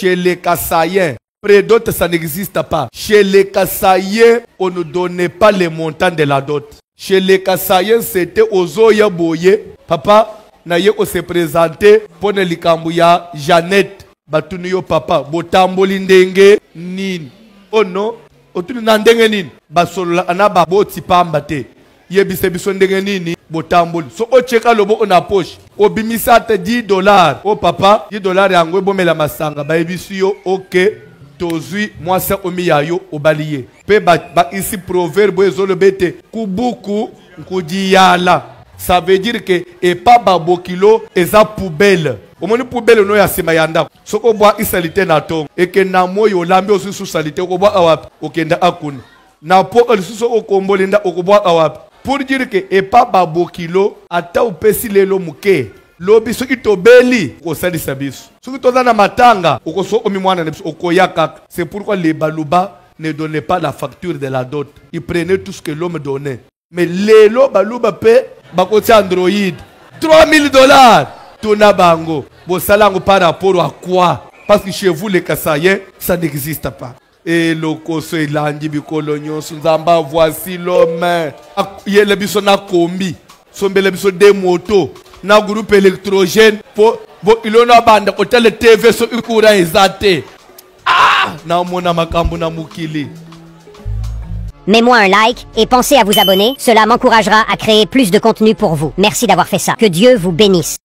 Chez les Kassaïens, près d'autres, ça n'existe pas. Chez les Kassaïens, on ne donnait pas les montants de la dot. Chez les Kassaïens, c'était Ozoya Boye. Papa, naye ko se présenter pour ne likambuya Jeannette. Batunuyo papa, botamboli ndenge nini. Oh non, otuni nandenge nini. Basolola anaba boti pamba te. Yebise biso ndenge nini botamboli. So o cheka lobo ona poche. Obimisa te $10. Oh papa, $10 yango bomela masanga. Ba yebisi yo OK. Tozui mwasa omiyayo obaliye. Pe ba ici proverbe ezolo bete kubuku nkudiyala. Ça veut dire que et pas babokilo eza poubelle. Omoni poubelle no ya sima yanda. Soko bwa isalite na tongo. Eke na moyo lambe osusu salite ko bwa awapi okenda akuni. Na po osusu okombolinda okobwa awapi. Pour dire que et pas babokilo ata upesi lelo muke. Lobi soki tobeli ko salisa biso. Soki toza na matanga okoso omimwana nebiso okoyaka. C'est pourquoi les baluba ne donnaient pas la facture de la dot. Ils prenaient tout ce que l'homme donnait. Mais lelo baluba pe bakoti Android $3000 tona bango bosalango par rapport à quoi? Parce que chez vous les Kassaïens ça n'existe pas. Et le koso elandi bikolo nyonso nzamba voici l'homme yele biso na kombi sombele biso de moto na groupe électrogène po bo ilona banda ko tele TV so ikura ezate na mona makambo na mukili. Mets-moi un like et pensez à vous abonner, cela m'encouragera à créer plus de contenu pour vous. Merci d'avoir fait ça. Que Dieu vous bénisse.